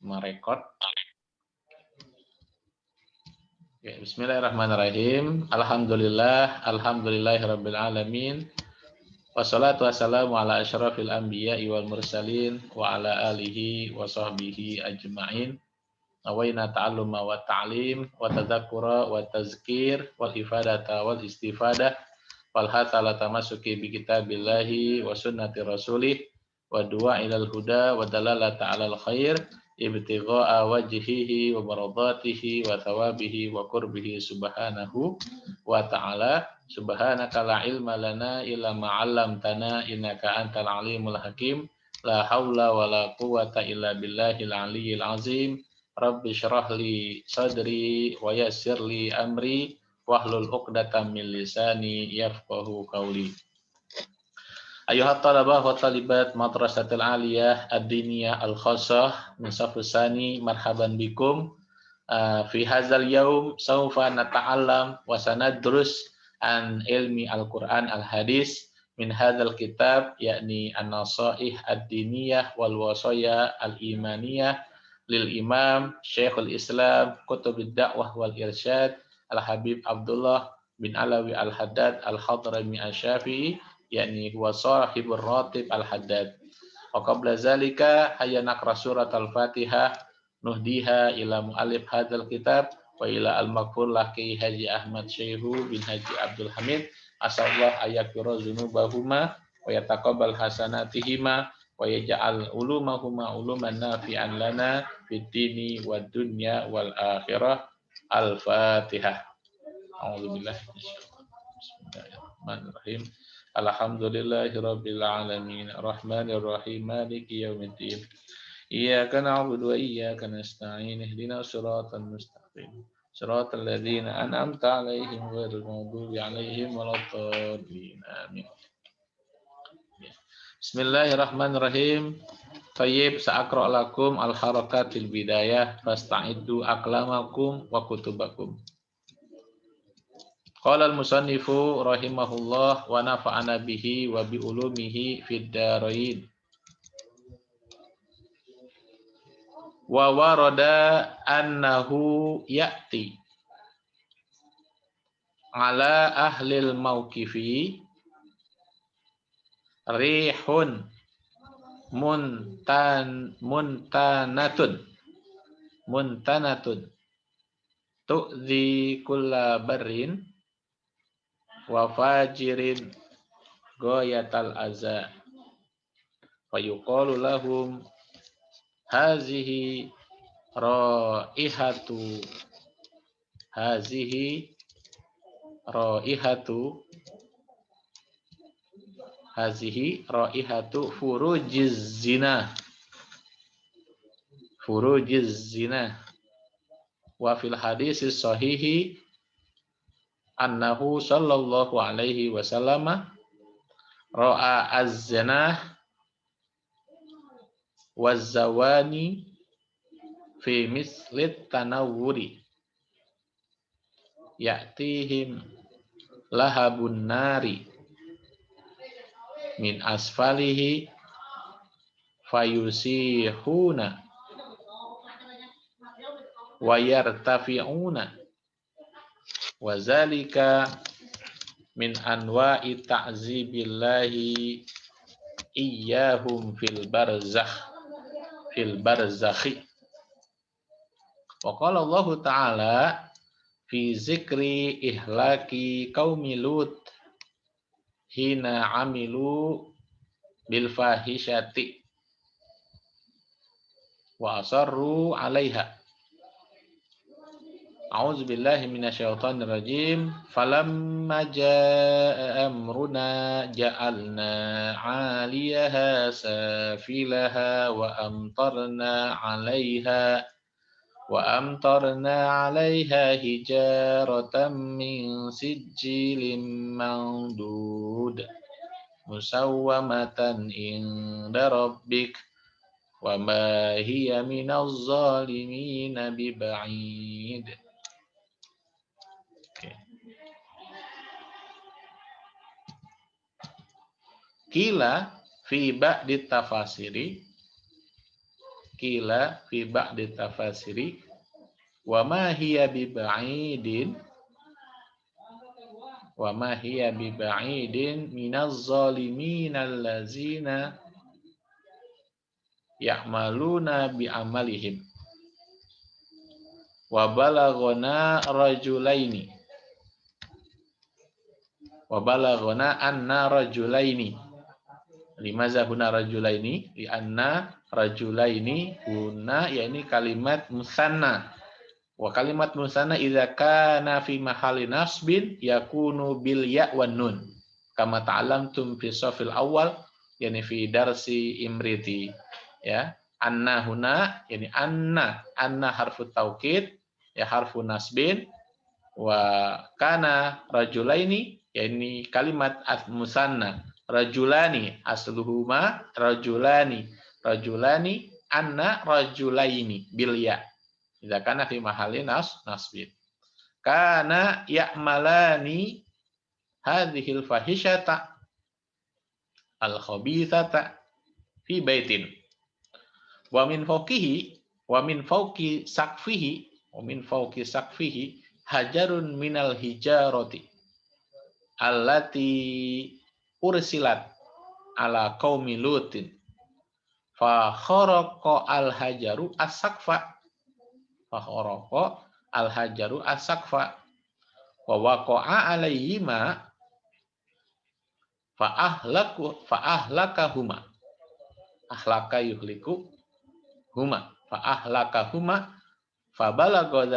merekod. Oke, bismillahirrahmanirrahim. Alhamdulillahirabbil alamin. Wassalatu wassalamu ala asyrafil anbiya'i wal mursalin wa ala alihi wa sahbihi ajma'in. Nawaina ta'alluma wa ta'lim wa tadzakkura wa tazkir wal ifadata wal istifadah wal hatala tamasuki bi kitabillahi wa sunnati rasulih wa du'a ilal huda wa dalalata 'alal khair ibtigha'a wajhihi wa maradatihi wa thawabihi wa qurbihi subhanahu wa ta'ala. Subhanaka la ilma lana illa ma 'allamtana innaka antal alimul hakim. La haula wa la quwwata illa billahil aliyyil azim. Rabbi syrah li sadri wa yassir li amri wahlul 'uqdatam min lisani yafqahu qawli. Ayuhat talabah wa talibat madrasatil aliyah ad-diniyah al-khassah min safusani marhaban bikum fi hadzal yaum sawfa nata'allam wa sanadrus an ilmi al-Qur'an al-hadis min hadzal kitab yakni an-nasaih ad-diniyah wal wasaya al-imaniyah lil imam Syekhul Islam Qutbud Da'wah wal Irsyad Al-Habib Abdullah bin Alawi Al-Haddad Al-Hadrami Asy-Syafi'i yakni huwa sahibur ratib al-Haddad. Wa qabla zalika hayya naqra surat al-Fatihah nuhdiha ila muallif hadzal kitab wa ila al-maghfur laki Haji Ahmad Syaihu bin Haji Abdul Hamid asallahu ayaghfira dzunubahuma wa yataqabbal hasanatihima wa yaj'al ulumahuma uluman nafi'an lana fid dini wad dunya wal akhirah. Al-Fatihah. A'udzubillahi Bismillahirrahmanirrahim. Alhamdulillahirabbil alamin arrahmanir rahim maliki yaumiddin. Iyyaka na'budu wa iyyaka nasta'in ihdinas siratal mustaqim. Siratal ladzina an'amta 'alaihim ghairil maghdubi 'alaihim waladdallin. Amin. Bismillahirrahmanirrahim. Tayyib sa'aqra lakum al-harakatil bidayah fasta'iddu aqlamakum wa kutubakum. Qala al-musannifu rahimahullah wa nafa'ana bihi wa bi ulumihi fid dharain. Wa warada annahu ya'ti ala ahlil mauqifi rihun muntanatun tu'zi kulla barrin wa fajirin ghayatal aza fa yuqalu lahum hazihi raihatu furujiz zina wa fil hadisis sahihi annahu sallallahu alaihi wasallam ra'a az-zinah waz-zawani fi mislit tanawwuri ya'tihim lahabun nari min asfalihi fayusihuna wa yartafi'una wa zalika min anwa'i ta'zibillahi iyyahum fil barzakhi. Wa qala Allah ta'ala fi zikri ihlaki qaumi Lut hina amilu bil fahishati wa asarru 'alaiha. A'udzu billahi minasyaitonir rajim. Falamma jaa'a amruna ja'alna 'aliyaha safilaha wa amtarna 'alaiha hijaratan min sijilin mandud musawwamatan inda rabbik wa ma hiya minaz zalimin biba'id. Kila fi ba'di tafasiri kila fi ba'di tafasiri wa ma hiya biba'idin minaz zalimin allazina ya'maluna bi amalihim wa balaghana anna rajulaini limaza huna rajulaini li anna rajulaini huna yakni kalimat musanna wa kalimat musanna idza kana fi mahalli nasbin yakunu bil ya wan nun kama ta'lamtum fi shafil awal yakni fi darsi imriti ya anna huna yakni anna harfu taukid ya harfu nasbin wa kana rajulaini yakni kalimat musanna rajulani asluhuma rajulani anna rajulaini bil ya idza kana fi mahalli nasbin kana ya'malani hadhil fahishata al khabithata fi baitin wa min fawqi saqfihi hajarun minal hijarati allati ursilat ala qaumi lutin fa kharaqa al hajaru as-saqfa wa waqa'a alaihima fa ahlakahuma fa balagha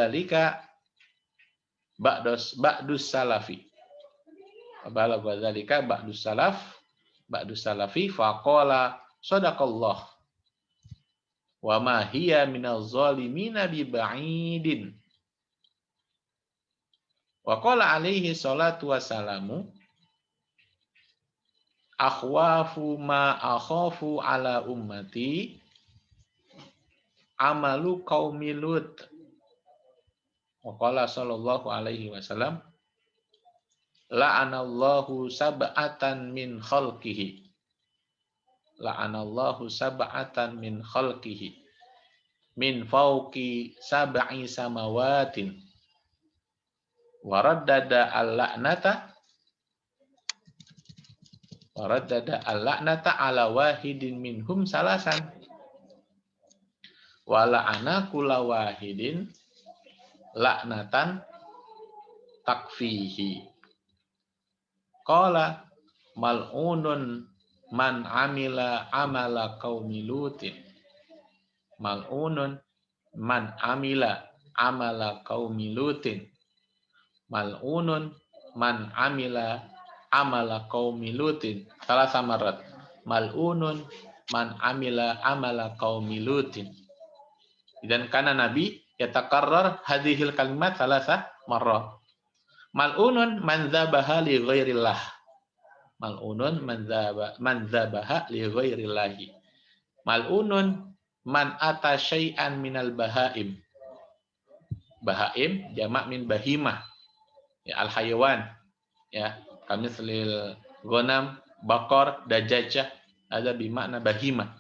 dzalika ba'dus salafi faqala sadaqallah wa ma hiya minaz zalimina bi ba'idin wa qala alaihi salatu wassalamu akhwafu ma akhafu ala ummati amalu qaumi lut wa qala sallallahu alaihi wasallam la'anallahu sab'atan min khalqihi min fawqi sab'i samawatin wa raddada al-la'nata ala wahidin minhum salasan wa la'ana kulla wahidin la'natan takfihi qala mal'unun man amila amala qaumi lutin mal'unun man amila amala qaumi lutin mal'unun man amila amala qaumi lutin salah samarat mal'unun man amila amala qaumi lutin dan kana nabi yatakarrar hadhil kalimat salasa marrah mal'unun man dzabaha li ghairillah mal'unun man dzabaha li ghairillahi mal'unun man ata syai'an minal bahaim jamak min bahimah ya al hayawan ya kami selil ghanam bakar dajajah ada bimakna bahimah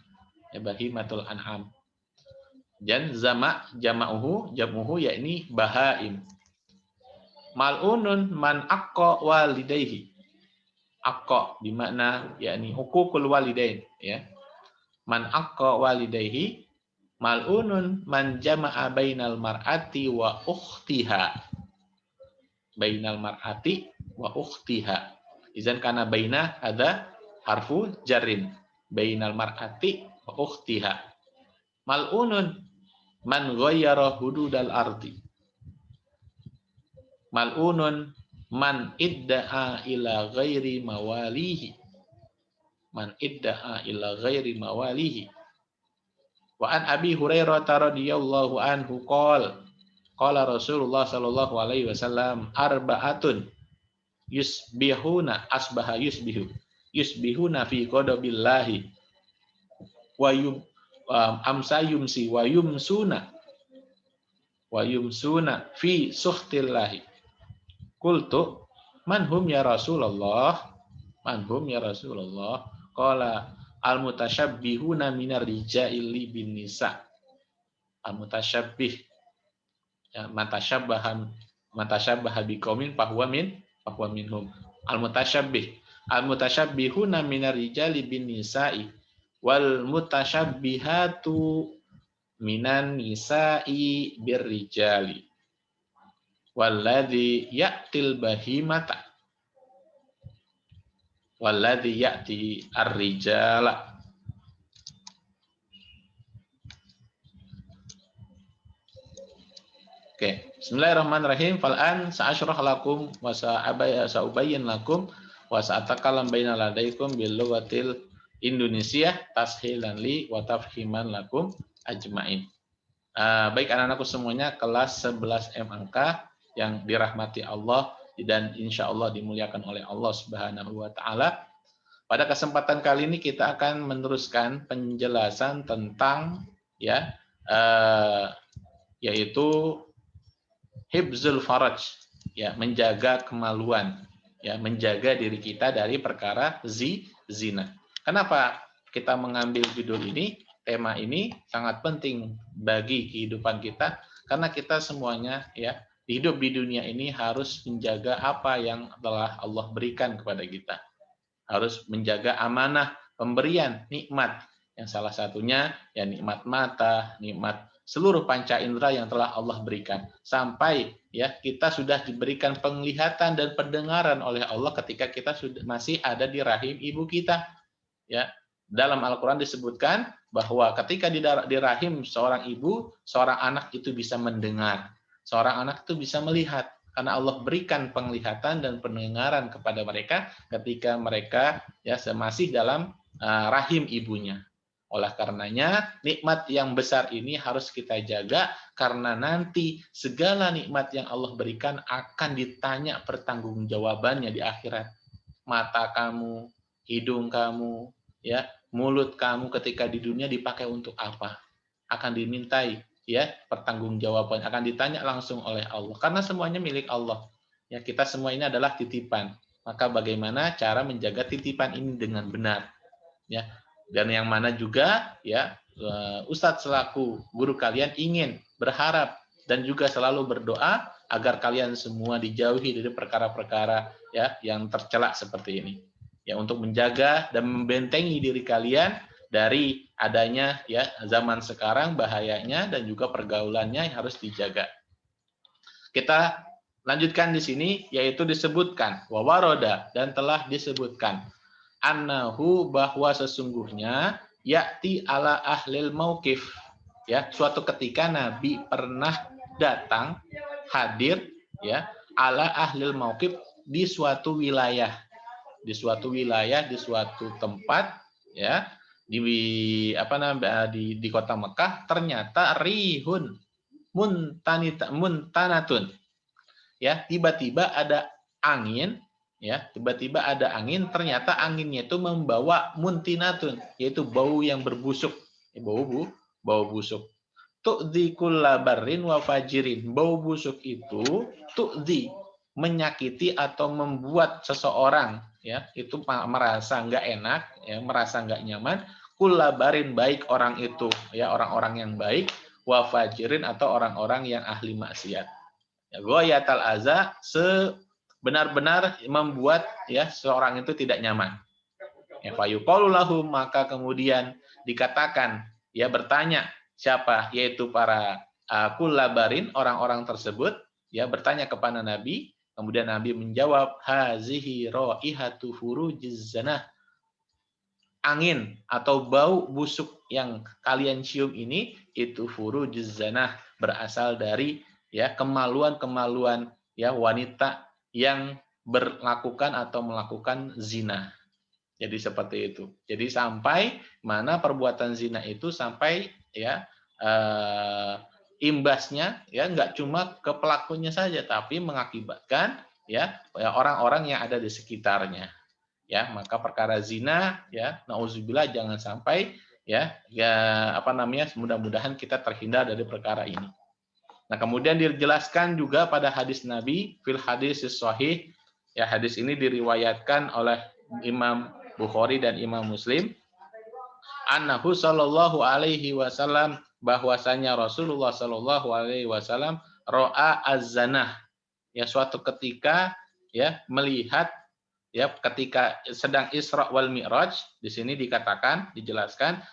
ya bahimatul an'am dan jamuhu yakni bahaim mal'unun man aqqa walidayhi aqqa bimakna yakni huququl walidain ya man aqqa walidayhi mal'unun man jama'a bainal mar'ati wa ukhtiha izan kana baina ada harfu jarrin bainal mar'ati wa ukhtiha mal'unun man ghayyara hududal ardi mal'unun man idda'a ila ghairi mawalihi wa an abi hurairah radhiyallahu anhu qala Rasulullah sallallahu alaihi wasallam arba'atun yusbihuna fi qadabillahi wa amsa yumsi wa yumsuna fi sukhtillahi qultu man hum ya Rasulullah qala al mutasyabbihuna minar rijali bin nisa Al-mutasyabbih, ya, matasyabaha biqaumin fahuwa minhum. Al-mutasyabbihuna minar rijali bin nisa'i wal mutasyabbihatu minan nisa'i bir rijali walladzi ya'til bahimata walladzi ya'ti ar-rijala. Oke, bismillahirrahmanirrahim. Fal'an sa'asyrah lakum wa sa'ubayyin lakum wa sa'atakalam baina ladaikum bil lughatil Indonesia tashilan li wa tafhiman lakum ajmain. Baik anak-anakku semuanya, kelas 11 MAK yang dirahmati Allah dan insya Allah dimuliakan oleh Allah Subhanahu wa taala. Pada kesempatan kali ini kita akan meneruskan penjelasan tentang yaitu hibzul faraj, ya, menjaga kemaluan, ya, menjaga diri kita dari perkara zina. Kenapa kita mengambil judul ini? Tema ini sangat penting bagi kehidupan kita karena kita semuanya, ya, hidup di dunia ini harus menjaga apa yang telah Allah berikan kepada kita. Harus menjaga amanah pemberian nikmat yang salah satunya ya nikmat mata, nikmat seluruh panca indera yang telah Allah berikan, sampai ya kita sudah diberikan penglihatan dan pendengaran oleh Allah ketika kita sudah masih ada di rahim ibu kita. Ya, dalam Al-Qur'an disebutkan bahwa ketika di rahim seorang ibu, seorang anak itu bisa mendengar, seorang anak itu bisa melihat karena Allah berikan penglihatan dan pendengaran kepada mereka ketika mereka ya masih dalam rahim ibunya. Oleh karenanya, nikmat yang besar ini harus kita jaga karena nanti segala nikmat yang Allah berikan akan ditanya pertanggungjawabannya di akhirat. Mata kamu, hidung kamu, ya, mulut kamu ketika di dunia dipakai untuk apa? Akan dimintai ya pertanggungjawaban, akan ditanya langsung oleh Allah karena semuanya milik Allah. Ya, kita semua ini adalah titipan. Maka bagaimana cara menjaga titipan ini dengan benar? Ya. Dan yang mana juga ya Ustadz selaku guru kalian ingin berharap dan juga selalu berdoa agar kalian semua dijauhi dari perkara-perkara ya yang tercela seperti ini. Ya, untuk menjaga dan membentengi diri kalian dari adanya ya zaman sekarang bahayanya dan juga pergaulannya yang harus dijaga. Kita lanjutkan di sini yaitu disebutkan wawaroda dan telah disebutkan annahu bahwa sesungguhnya ya'ti ala ahlil mauqif, ya, suatu ketika Nabi pernah datang hadir ya ala ahlil mauqif di suatu wilayah di suatu tempat ya di kota Mekah. Ternyata rihun muntanatun, ya, tiba-tiba ada angin. Ya, tiba-tiba ada angin, ternyata anginnya itu membawa muntinatun, yaitu bau yang berbusuk, bau busuk. Tu'dzi kullabarrin wa fajirin. Bau busuk itu tu'dzi, menyakiti atau membuat seseorang ya itu merasa nggak enak, ya, merasa nggak nyaman. Kullabarin, baik orang itu, ya, orang-orang yang baik, wa fajirin atau orang-orang yang ahli maksiat. Ya, ghayatal aza, benar-benar membuat ya seorang itu tidak nyaman. Ya, fayuqalu lahum, maka kemudian dikatakan, ya, bertanya siapa, yaitu para kullabarin, orang-orang tersebut, ya, bertanya kepada Nabi. Kemudian Nabi menjawab, hazihi raihatu furujiz zanah. Angin atau bau busuk yang kalian cium ini itu furujiz zanah, berasal dari ya kemaluan-kemaluan ya wanita yang melakukan zina. Jadi seperti itu. Jadi sampai mana perbuatan zina itu sampai ya imbasnya ya nggak cuma ke pelakunya saja, tapi mengakibatkan ya orang-orang yang ada di sekitarnya. Ya, maka perkara zina ya nauzubillah jangan sampai mudah-mudahan kita terhindar dari perkara ini. Nah, kemudian dijelaskan juga pada hadis Nabi, fil hadis sahih, ya, hadis ini diriwayatkan oleh Imam Bukhari dan Imam Muslim. Annahu sallallahu alaihi wasallam bahwasanya Rasulullah Shallallahu alaihi wasallam ro'a az-zanah, ya suatu ketika ya melihat, ya ketika sedang Isra wal Mi'raj, di sini dikatakan, dijelaskan,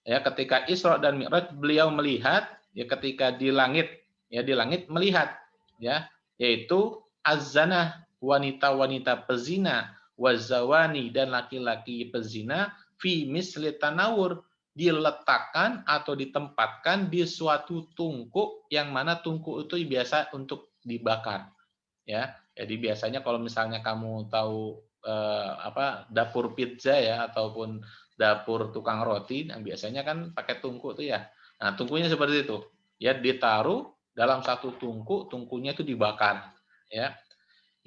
ya ketika Isra dan Mi'raj beliau melihat, ya ketika di langit, ya di langit melihat, ya yaitu az-zanah, wanita-wanita pezina, wazawani, dan laki-laki pezina, fi misli tanawur, diletakkan atau ditempatkan di suatu tungku, yang mana tungku itu biasa untuk dibakar, ya. Jadi biasanya kalau misalnya kamu tahu dapur pizza ya, ataupun dapur tukang roti, nah biasanya kan pakai tungku tuh ya. Nah, tungkunya seperti itu. Ya, ditaruh dalam satu tungku, tungkunya itu dibakar, ya.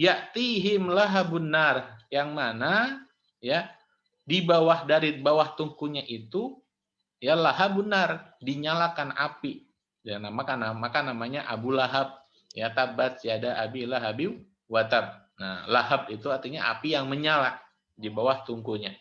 Ya'tihim lahabun nar, yang mana ya di bawah, dari bawah tungkunya itu, ya lahabun nar, dinyalakan api. Ya, maka namanya Abu Lahab, ya tabat yada abi lahabi watab. Nah, lahab itu artinya api yang menyala di bawah tungkunya.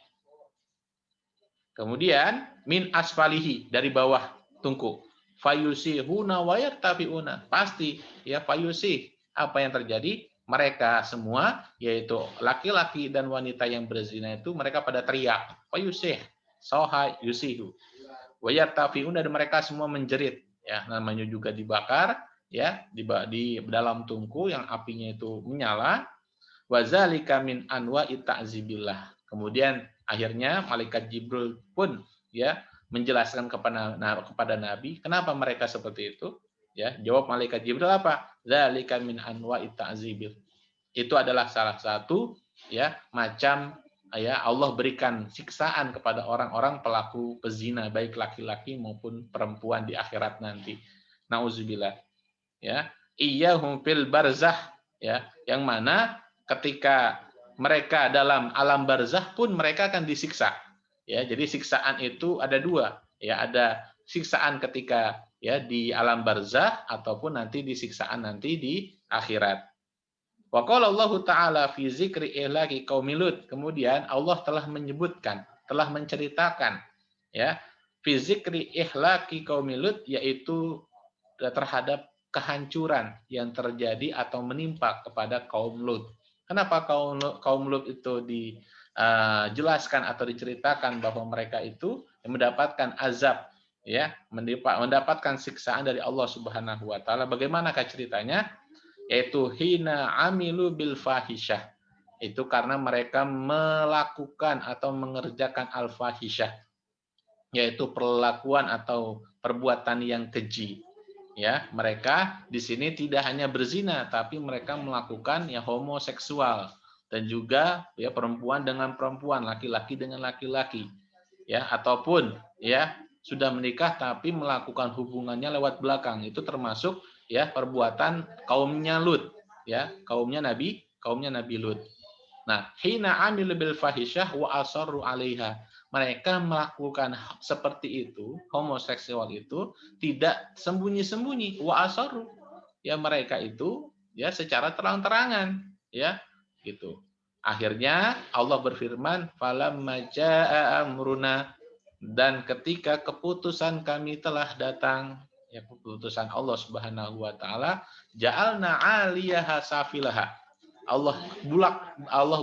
Kemudian min asfalihi, dari bawah tungku. Fayusihuna wa yartafiuna. Pasti ya fayusih, apa yang terjadi? Mereka semua, yaitu laki-laki dan wanita yang berzina itu, mereka pada teriak. Fayusih, soha yusihu. Wa yartafiuna, dan mereka semua menjerit. Ya, namanya juga dibakar, ya di dalam tungku yang apinya itu menyala. Wazalika min anwa ta'zibillah. Kemudian akhirnya malaikat Jibril pun ya menjelaskan kepada Nabi kenapa mereka seperti itu. Ya, jawab malaikat Jibril apa? Zalika min anwa ta'zibil. Itu adalah salah satu ya macam ya Allah berikan siksaan kepada orang-orang pelaku pezina, baik laki-laki maupun perempuan di akhirat nanti. Nauzubillah. Ya, iyyahum fil barzah, ya, yang mana ketika mereka dalam alam barzah pun mereka akan disiksa. Ya, jadi siksaan itu ada dua, ya, ada siksaan ketika ya di alam barzah, ataupun nanti disiksaan nanti di akhirat. Wa qala Allah Ta'ala fi zikri ihlaki qaumi Lut. Kemudian Allah telah menyebutkan, telah menceritakan ya fi zikri ihlaki qaumi Lut, yaitu terhadap kehancuran yang terjadi atau menimpa kepada kaum Lut. Kenapa kaum Lut itu dijelaskan atau diceritakan bahwa mereka itu mendapatkan azab, ya, mendapatkan siksaan dari Allah Subhanahu wa taala. Bagaimanakah ceritanya? Yaitu hina amilu bil fahisyah. Itu karena mereka melakukan atau mengerjakan al fahisyah, yaitu perlakuan atau perbuatan yang keji. Ya, mereka di sini tidak hanya berzina, tapi mereka melakukan ya homoseksual, dan juga ya perempuan dengan perempuan, laki-laki dengan laki-laki, ya, ataupun ya sudah menikah tapi melakukan hubungannya lewat belakang. Itu termasuk ya perbuatan kaumnya Lut, ya, kaumnya Nabi Lut. Nah, hina amil bil fahisyah wa asarru 'alaiha. Mereka melakukan seperti itu, homoseksual itu tidak sembunyi-sembunyi, wa asarru. Ya, mereka itu ya secara terang-terangan, ya, gitu. Akhirnya Allah berfirman, falamma jaa amruna, dan ketika keputusan kami telah datang, ya keputusan Allah Subhanahu wa taala, ja'alna 'aliyaha safilaha. Allah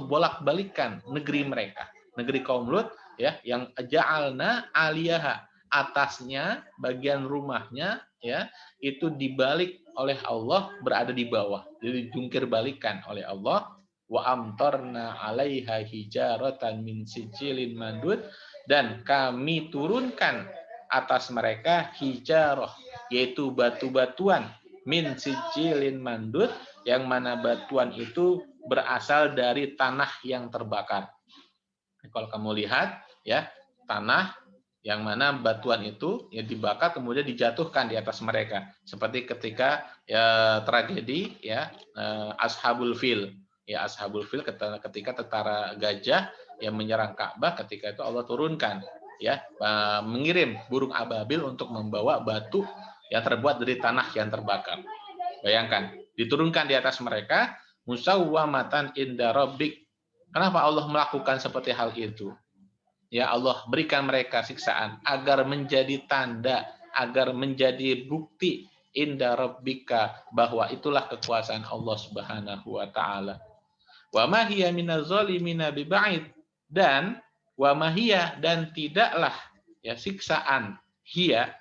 bolak-balikkan negeri mereka, negeri kaum Lut, ya, yang ja'alna 'aliyaha, atasnya, bagian rumahnya, ya, itu dibalik oleh Allah, berada di bawah. Jadi dijungkir balikan oleh Allah. Wa amtarna 'alaiha hijaratan min sijilin mandud, dan kami turunkan atas mereka hijarah, yaitu batu-batuan, min sijilin mandud, yang mana batuan itu berasal dari tanah yang terbakar. Kalau kamu lihat ya, tanah yang mana batuan itu ya dibakar kemudian dijatuhkan di atas mereka, seperti ketika ya tragedi ya Ashabul Fil. Ya, Ashabul Fil ketika tentara gajah yang menyerang Ka'bah, ketika itu Allah turunkan ya mengirim burung ababil untuk membawa batu yang terbuat dari tanah yang terbakar. Bayangkan, diturunkan di atas mereka, musawwamatan inda rabbik. Kenapa Allah melakukan seperti hal itu? Ya, Allah berikan mereka siksaan agar menjadi tanda agar menjadi bukti inda rabbika, bahwa itulah kekuasaan Allah Subhanahu wa taala. Wa ma hiya minaz zalimina biba'id, dan wa ma hiya, dan tidaklah ya siksaan,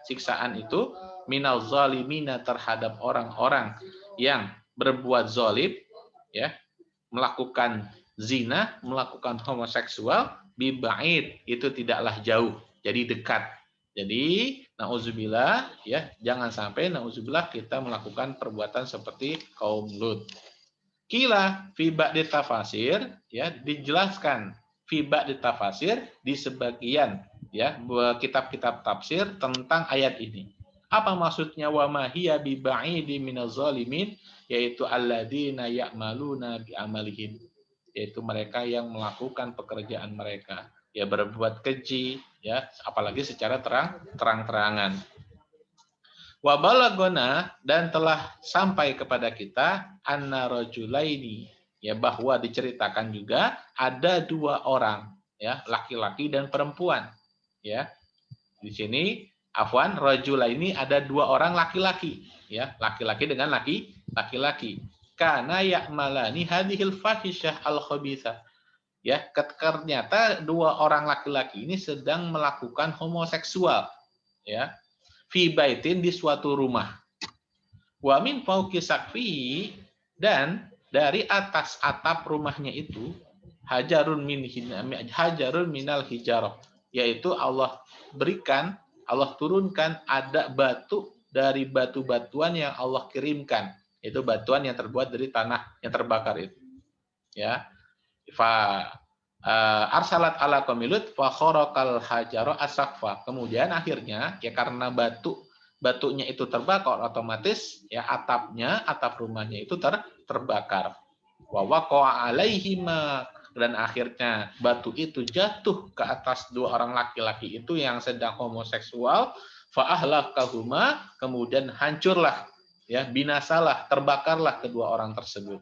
siksaan itu minaz zalimina, terhadap orang-orang yang berbuat zalim, ya, melakukan zina, melakukan homoseksual, biba'id, itu tidaklah jauh, jadi dekat. Jadi nauzubillah, ya, jangan sampai nauzubillah kita melakukan perbuatan seperti kaum Lut. Kila fi ba'di tafasir, ya, dijelaskan fi ba'di tafasir di sebagian ya kitab-kitab tafsir tentang ayat ini. Apa maksudnya wa ma hiya bi ba'idi minaz zalimin, yaitu alladzina ya'maluna bi amalihim, yaitu mereka yang melakukan pekerjaan mereka, ya, berbuat keji, ya, apalagi secara terang-terangan. Wa balagona, dan telah sampai kepada kita anna rajulaini, ya, bahwa diceritakan juga ada dua orang, ya, laki-laki dan perempuan, ya. Di sini afwan, rajulaini, ada dua orang laki-laki, ya, laki-laki dengan laki-laki. Kana ya'malani hadhil fahisyah al khabithah, ya, ternyata dua orang laki-laki ini sedang melakukan homoseksual, ya, fi baitin, di suatu rumah. Wa min fauqi sakfi, dan dari atas atap rumahnya itu hajarun minal hijarah, yaitu Allah berikan, Allah turunkan ada batu dari batu-batuan yang Allah kirimkan. Itu batuan yang terbuat dari tanah yang terbakar itu. Ya. Fa arsalat ala qamilut fa kharaqal hajara asaqfa. Kemudian akhirnya, ya, karena batunya itu terbakar, otomatis ya atap rumahnya itu terbakar. Wa waqa'a alaihima, dan akhirnya batu itu jatuh ke atas dua orang laki-laki itu yang sedang homoseksual. Fa ahlakahuma, kemudian hancurlah, ya, binasalah, terbakarlah kedua orang tersebut.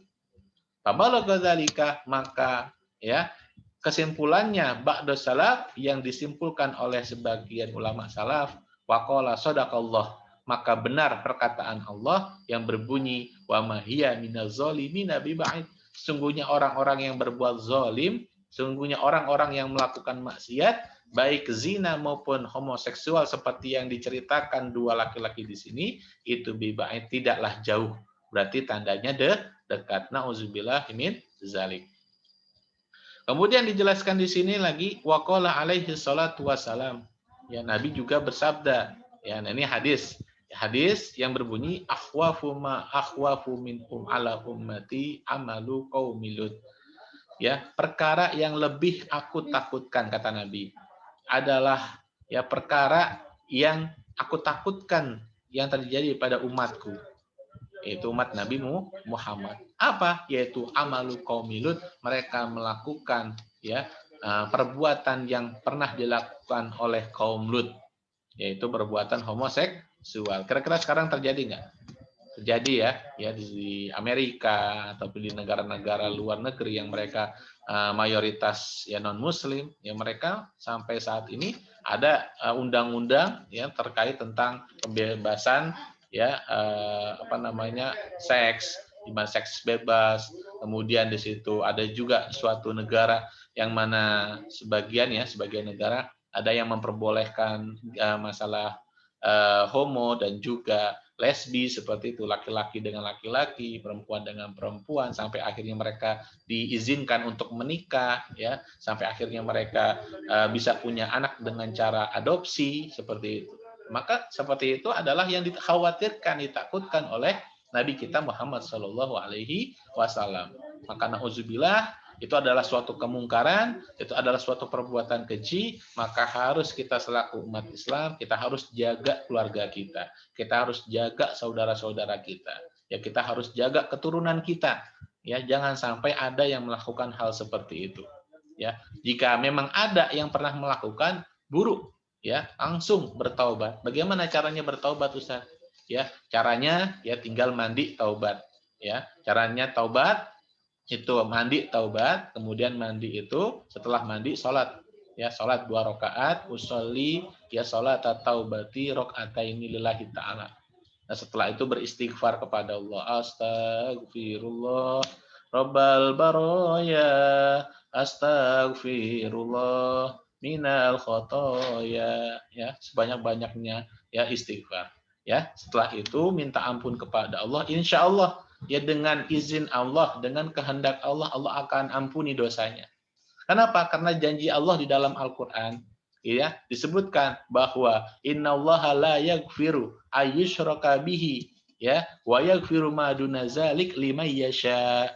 Tabalagha dzalika, maka, ya, kesimpulannya ba'da salaf, yang disimpulkan oleh sebagian ulama salaf, waqala shadaqallah, maka benar perkataan Allah yang berbunyi wa ma hiya minaz zalimina biba'id, sungguhnya orang-orang yang berbuat zalim, sungguhnya orang-orang yang melakukan maksiat, baik zina maupun homoseksual seperti yang diceritakan dua laki-laki di sini, itu biba'id, tidaklah jauh. Berarti tandanya dekat. Nauzubillah min zalik. Kemudian dijelaskan di sini lagi waqala alaihi salatu wassalam. Ya, Nabi juga bersabda. Ya, nah ini hadis. Hadis yang berbunyi akhwafu ma akhwafu minkum ala ummati amalu qaumil Lut. Ya, perkara yang lebih aku takutkan, kata Nabi, adalah, ya, perkara yang aku takutkan yang terjadi pada umatku, yaitu umat Nabi Muhammad. Apa? Yaitu amalu qaumil Lut, mereka melakukan, ya, perbuatan yang pernah dilakukan oleh kaum Lut, yaitu perbuatan homoseksual. Kira-kira sekarang terjadi nggak? Terjadi, ya di Amerika ataupun di negara-negara luar negeri yang mereka mayoritas ya non Muslim, ya, mereka sampai saat ini ada undang-undang ya terkait tentang pembebasan, ya, seks, di mana seks bebas. Kemudian di situ ada juga suatu negara yang mana sebagian negara ada yang memperbolehkan masalah homo dan juga lesbi, seperti itu, laki-laki dengan laki-laki, perempuan dengan perempuan, sampai akhirnya mereka diizinkan untuk menikah, ya, sampai akhirnya mereka bisa punya anak dengan cara adopsi, seperti itu. Maka seperti itu adalah yang dikhawatirkan, ditakutkan oleh Nabi kita Muhammad Shallallahu Alaihi Wasallam. Maka nauzubillah, itu adalah suatu kemungkaran, itu adalah suatu perbuatan keji. Maka harus kita selaku umat Islam, kita harus jaga keluarga kita, kita harus jaga saudara-saudara kita, ya, kita harus jaga keturunan kita, ya, jangan sampai ada yang melakukan hal seperti itu, ya. Jika memang ada yang pernah melakukan, buruk, ya, langsung bertaubat. Bagaimana caranya bertaubat, Ustaz? Ya, caranya, ya, tinggal mandi taubat, ya. Caranya taubat itu mandi taubat, kemudian mandi itu setelah mandi sholat, Ya, salat 2 rakaat, usolli ya salat taubati rakaataini lillahi ta'ala. Nah, setelah itu beristighfar kepada Allah. Astagfirullah Rabbal baraya. Astagfirullah minal khotoya. Ya, sebanyak-banyaknya ya istighfar. Ya, setelah itu minta ampun kepada Allah. Insya Allah ya dengan izin Allah, dengan kehendak Allah, Allah akan ampuni dosanya. Kenapa? Karena janji Allah di dalam Al-Qur'an ya disebutkan bahwa innallaha la yaghfiru ayyushraka bihi ya wa yaghfiru ma duna zalik liman yasha.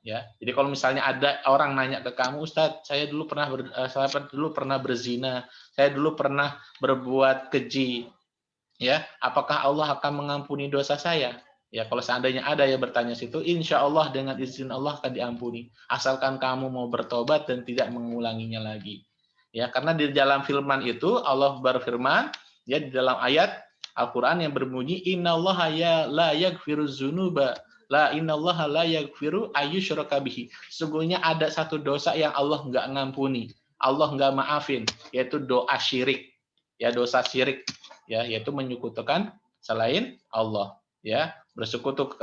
Ya. Jadi kalau misalnya ada orang nanya ke kamu, Ustadz, saya dulu pernah berzina, saya dulu pernah berbuat keji, ya, apakah Allah akan mengampuni dosa saya? Ya, kalau seandainya ada yang bertanya situ, insya Allah dengan izin Allah akan diampuni. Asalkan kamu mau bertobat dan tidak mengulanginya lagi. Ya, karena di dalam firman itu Allah berfirman, ya di dalam ayat Al-Qur'an yang berbunyi innallaha ya la yaghfiru dzunuba la innallaha la yaghfiru ayyusyraka bihi. Sesungguhnya ada satu dosa yang Allah enggak ngampuni, Allah enggak maafin, yaitu doa syirik. Ya, dosa syirik ya, yaitu menyekutukan selain Allah, ya, bersekutu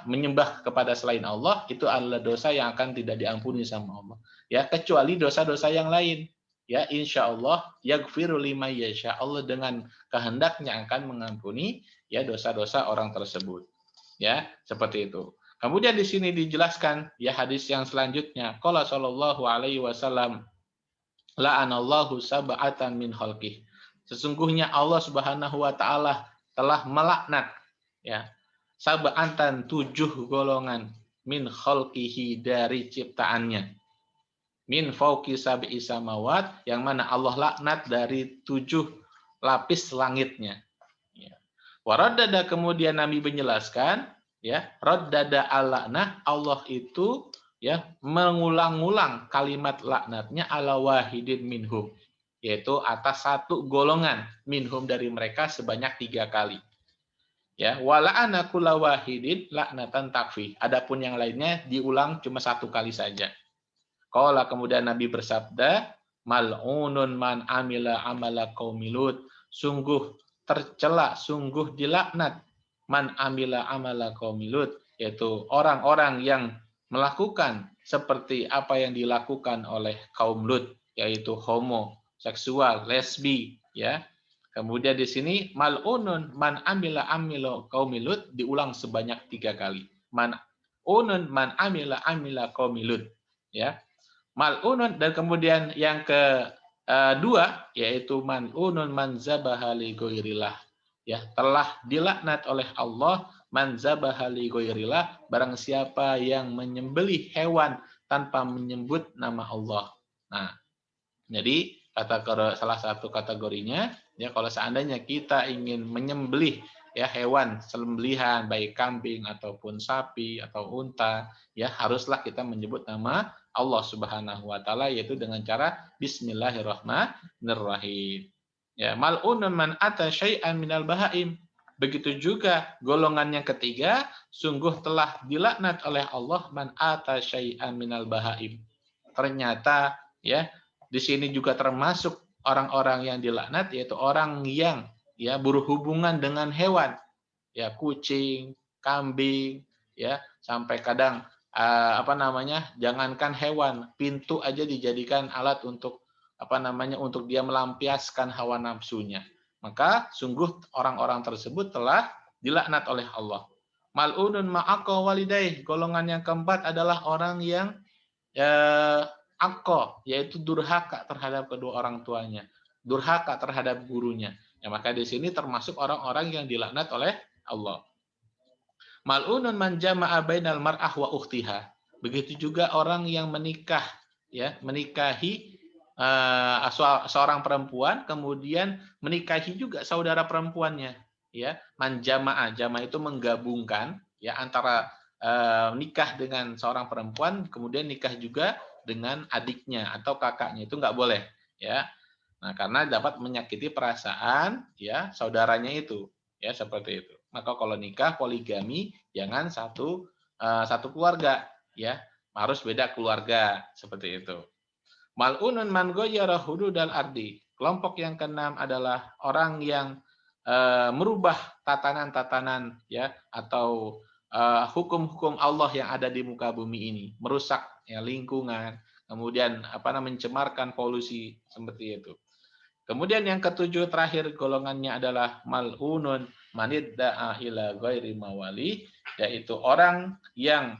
menyembah kepada selain Allah itu adalah dosa yang akan tidak diampuni sama Allah, ya, kecuali dosa-dosa yang lain. Ya, insya Allah yaghfiru liman yasha, Allah dengan kehendaknya akan mengampuni ya dosa-dosa orang tersebut. Ya, seperti itu. Kemudian di sini dijelaskan ya hadis yang selanjutnya, qala sallallahu alaihi wasallam la'anallahu sab'atan min khalqih. Sesungguhnya Allah Subhanahu wa taala telah melaknat ya sab'atan 7 golongan min khalqihi dari ciptaannya. Min fauqi sab'i samawat yang mana Allah laknat dari 7 lapis langitnya. Ya. Waradada kemudian Nabi menjelaskan ya, raddada al-laknah Allah itu ya mengulang-ulang kalimat laknatnya ala wahidin minhum, yaitu atas satu golongan minhum dari mereka sebanyak 3 kali. Ya, wala'ana kulla wahidin laknatan takfi. Adapun yang lainnya diulang cuma 1 kali saja. Qala kemudian Nabi bersabda, mal'unun man amila amala qaumilud. Sungguh tercela, sungguh dilaknat man amila amala qaumilud, yaitu orang-orang yang melakukan seperti apa yang dilakukan oleh kaum Lut, yaitu homo, seksual, lesbi, ya. Kemudian di sini mal'unun man amila qaumilud diulang sebanyak 3 kali. Mal'unun man amila qaumilud, ya. Mal'unun dan kemudian yang kedua yaitu mal'unun man zabaha li ghairillah, ya, telah dilaknat oleh Allah man zabaha li ghairillah, barang siapa yang menyembelih hewan tanpa menyebut nama Allah. Nah, jadi salah satu kategorinya ya kalau seandainya kita ingin menyembelih ya hewan sembelihan baik kambing ataupun sapi atau unta ya haruslah kita menyebut nama Allah Subhanahu wa taala yaitu dengan cara bismillahirrahmanirrahim. Ya, mal'unun man ata syai'an minal bahaim. Begitu juga golongan yang ketiga, sungguh telah dilaknat oleh Allah man ata syai'an minal bahaim. Ternyata ya di sini juga termasuk orang-orang yang dilaknat yaitu orang yang ya berhubungan dengan hewan, ya kucing, kambing, ya sampai kadang jangankan hewan, pintu aja dijadikan alat untuk untuk dia melampiaskan hawa nafsunya. Maka sungguh orang-orang tersebut telah dilaknat oleh Allah. Mal'unun ma'aqa walidayh, golongan yang keempat adalah orang yang yaitu durhaka terhadap kedua orang tuanya, durhaka terhadap gurunya. Ya, maka di sini termasuk orang-orang yang dilaknat oleh Allah. Mal'unun man jama'a bainal mar'ah wa ukhtiha. Begitu juga orang yang menikahi seorang perempuan kemudian menikahi juga saudara perempuannya, ya. Man jama'a, jama' itu menggabungkan ya antara nikah dengan seorang perempuan kemudian nikah juga dengan adiknya atau kakaknya, itu nggak boleh ya. Nah, karena dapat menyakiti perasaan ya saudaranya itu ya seperti itu. Maka kalau nikah poligami jangan satu keluarga ya, harus beda keluarga seperti itu. Mal'unun man ghayyara hududal ardi. Kelompok yang keenam adalah orang yang merubah tatanan-tatanan ya atau hukum-hukum Allah yang ada di muka bumi ini, merusak ya lingkungan, kemudian mencemarkan polusi seperti itu. Kemudian yang ketujuh terakhir golongannya adalah mal'unun manidda'a ila ghairi mawali, yaitu orang yang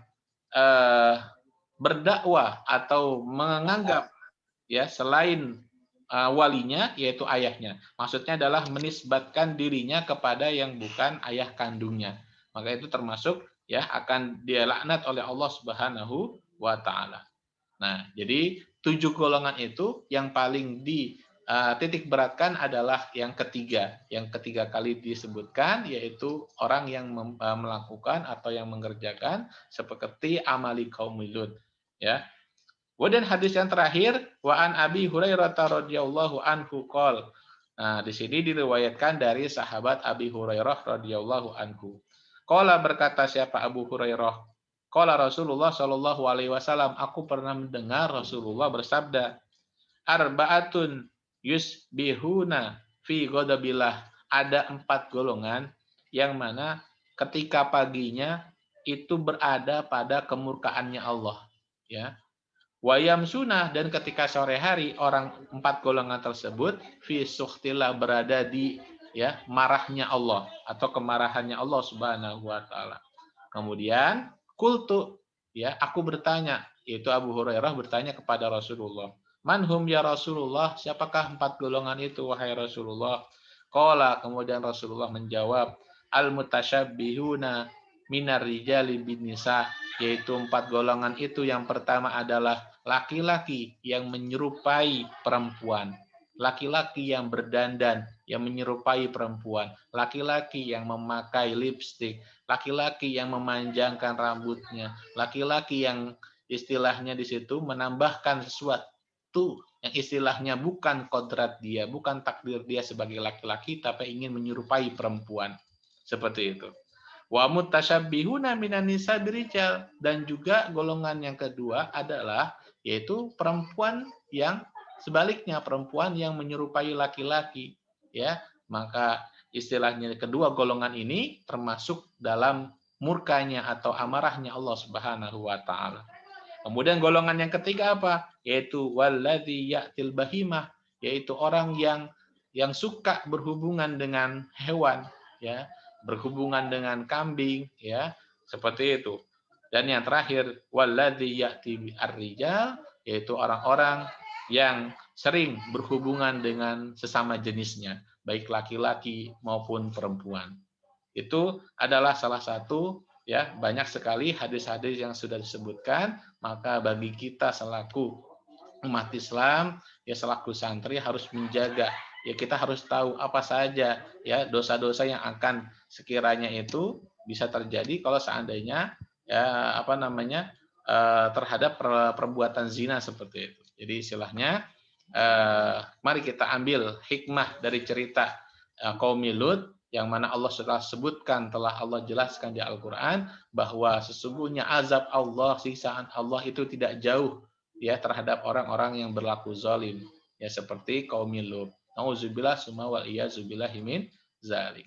berdakwah atau menganggap ya selain walinya yaitu ayahnya. Maksudnya adalah menisbatkan dirinya kepada yang bukan ayah kandungnya. Maka itu termasuk ya akan dia laknat oleh Allah Subhanahu wa taala. Nah, jadi 7 golongan itu yang paling titik beratkan adalah yang ketiga. Yang ketiga kali disebutkan yaitu orang yang melakukan atau yang mengerjakan seperti amali kaum Lut. Ya. Kemudian hadis yang terakhir wa an Abi Hurairah radhiyallahu anhu qol. Nah, di sini diriwayatkan dari sahabat Abi Hurairah radhiyallahu anhu. Qala berkata siapa Abu Hurairah? Qala Rasulullah Shallallahu alaihi wasallam, aku pernah mendengar Rasulullah bersabda, arba'atun yusbihuna fi ghadabillah. Ada 4 golongan yang mana ketika paginya itu berada pada kemurkaannya Allah, ya. Wayam sunnah, dan ketika sore hari orang 4 golongan tersebut fi sukhtillah berada di ya marahnya Allah atau kemarahannya Allah Subhanahu wa taala. Kemudian kultu ya aku bertanya, yaitu Abu Hurairah bertanya kepada Rasulullah, manhum ya Rasulullah, siapakah 4 golongan itu wahai Rasulullah? Qala, kemudian Rasulullah menjawab, al mutasyabbihuna minar rijali bin nisa, yaitu 4 golongan itu yang pertama adalah laki-laki yang menyerupai perempuan, laki-laki yang berdandan yang menyerupai perempuan, laki-laki yang memakai lipstik, laki-laki yang memanjangkan rambutnya, laki-laki yang istilahnya di situ menambahkan sesuatu yang istilahnya bukan kodrat dia, bukan takdir dia sebagai laki-laki, tapi ingin menyerupai perempuan. Seperti itu. Wa mutasyabbihuna minan nisa birijal, dan juga golongan yang kedua adalah yaitu perempuan yang sebaliknya, perempuan yang menyerupai laki-laki, ya. Maka istilahnya kedua golongan ini termasuk dalam murkanya atau amarahnya Allah Subhanahu wa taala. Kemudian golongan yang ketiga apa? Yaitu walladzi ya'til bahimah, yaitu orang yang suka berhubungan dengan hewan, ya, berhubungan dengan kambing, ya, seperti itu. Dan yang terakhir walladzi ya'ti ar-rijal, yaitu orang-orang yang sering berhubungan dengan sesama jenisnya, baik laki-laki maupun perempuan. Itu adalah salah satu ya, banyak sekali hadis-hadis yang sudah disebutkan. Maka bagi kita selaku umat Islam, ya selaku santri harus menjaga. Ya kita harus tahu apa saja ya dosa-dosa yang akan sekiranya itu bisa terjadi kalau seandainya ya terhadap perbuatan zina seperti itu. Jadi istilahnya mari kita ambil hikmah dari cerita kaum Lut, yang mana Allah sudah sebutkan, telah Allah jelaskan di Al-Quran bahwa sesungguhnya azab Allah, siksaan Allah itu tidak jauh ya terhadap orang-orang yang berlaku zalim, ya seperti kaum Lut. Nauzubillah summa wal iyazubillah min zalik.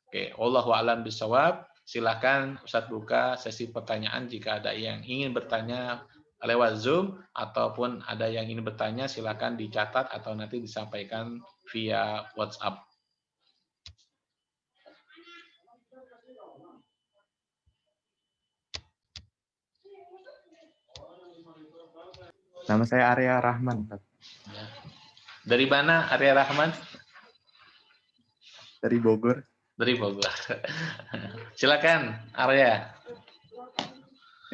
Oke, wallahu a'lam bishawab. Silakan Ustadz buka sesi pertanyaan jika ada yang ingin bertanya lewat Zoom ataupun ada yang ingin bertanya, silakan dicatat atau nanti disampaikan via WhatsApp. Nama saya Arya Rahman. Ya. Dari mana Arya Rahman? Dari Bogor. Dari Bogor. Silakan Arya.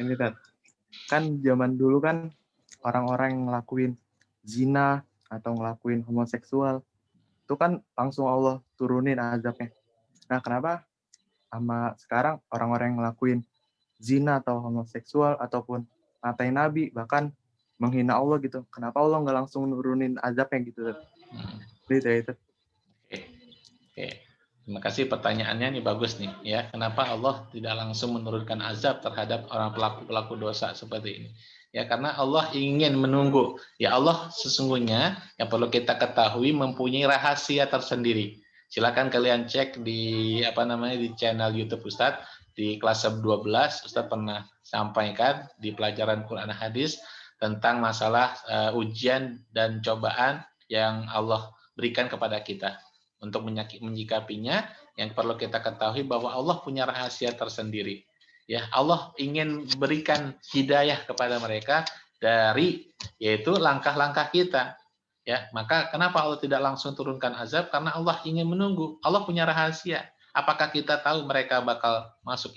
Ini Tat, kan zaman dulu kan orang-orang yang ngelakuin zina atau ngelakuin homoseksual itu kan langsung Allah turunin azabnya. Nah kenapa sama sekarang orang-orang yang ngelakuin zina atau homoseksual ataupun ngatain Nabi bahkan menghina Allah gitu, kenapa Allah nggak langsung nurunin azabnya gitu? Itu. Oke. Terima kasih pertanyaannya, ini bagus nih ya. Kenapa Allah tidak langsung menurunkan azab terhadap orang pelaku-pelaku dosa seperti ini? Ya, karena Allah ingin menunggu. Ya, Allah sesungguhnya yang perlu kita ketahui mempunyai rahasia tersendiri. Silakan kalian cek di di channel YouTube Ustadz di kelas 12 Ustadz pernah sampaikan di pelajaran Quran Hadis tentang masalah ujian dan cobaan yang Allah berikan kepada kita. Untuk menyikapinya, yang perlu kita ketahui bahwa Allah punya rahasia tersendiri. Ya, Allah ingin berikan hidayah kepada mereka dari yaitu langkah-langkah kita. Ya, maka kenapa Allah tidak langsung turunkan azab? Karena Allah ingin menunggu. Allah punya rahasia. Apakah kita tahu mereka bakal masuk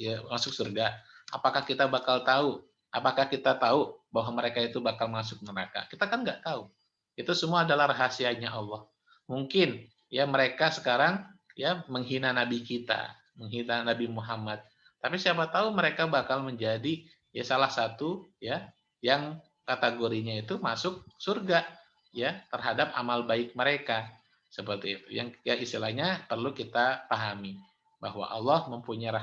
surga? Apakah kita bakal tahu? Apakah kita tahu bahwa mereka itu bakal masuk neraka? Kita kan nggak tahu. Itu semua adalah rahasianya Allah. Mungkin ya mereka sekarang ya menghina Nabi kita, menghina Nabi Muhammad. Tapi siapa tahu mereka bakal menjadi ya salah satu ya yang kategorinya itu masuk surga ya terhadap amal baik mereka seperti itu. Yang ya istilahnya perlu kita pahami bahwa Allah mempunyai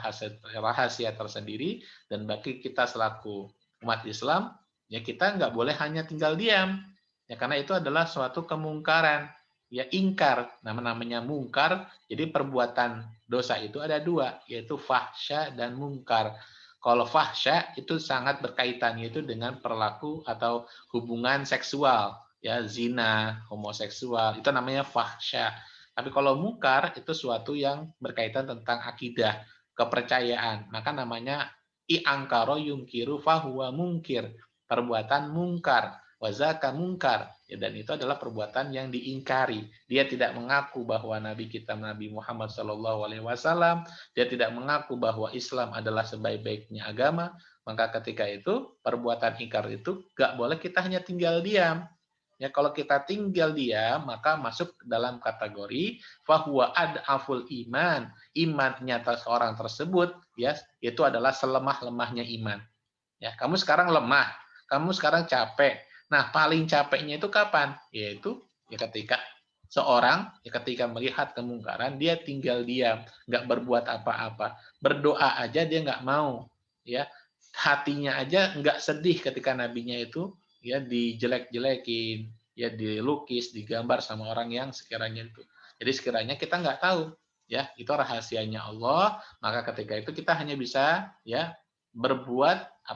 rahasia tersendiri dan bagi kita selaku umat Islam ya kita nggak boleh hanya tinggal diam ya karena itu adalah suatu kemungkaran ya ingkar namanya mungkar. Jadi perbuatan dosa itu ada dua yaitu fahsya dan mungkar. Kalau fahsya itu sangat berkaitan yaitu dengan perilaku atau hubungan seksual ya zina homoseksual itu namanya fahsya. Tapi kalau mungkar itu suatu yang berkaitan tentang akidah kepercayaan maka namanya i'angkaro yungkiru fahuwa mungkir perbuatan mungkar wazaka mungkar ya, dan itu adalah perbuatan yang diingkari. Dia tidak mengaku bahwa Nabi kita Nabi Muhammad SAW, dia tidak mengaku bahwa Islam adalah sebaik-baiknya agama. Maka ketika itu perbuatan ingkar itu gak boleh kita hanya tinggal diam. Ya kalau kita tinggal diam maka masuk dalam kategori fahuwa ad'aful iman. Iman nyata seorang tersebut ya itu adalah selemah-lemahnya iman. Ya kamu sekarang lemah, kamu sekarang capek. Nah, paling capeknya itu kapan? Yaitu ya ketika seorang ya ketika melihat kemungkaran dia tinggal diam, nggak berbuat apa-apa, berdoa aja dia nggak mau, ya hatinya aja nggak sedih ketika nabinya itu ya dijelek-jelekin, ya dilukis, digambar sama orang yang sekiranya itu. Jadi sekiranya kita nggak tahu, ya itu rahasianya Allah, maka ketika itu kita hanya bisa ya berbuat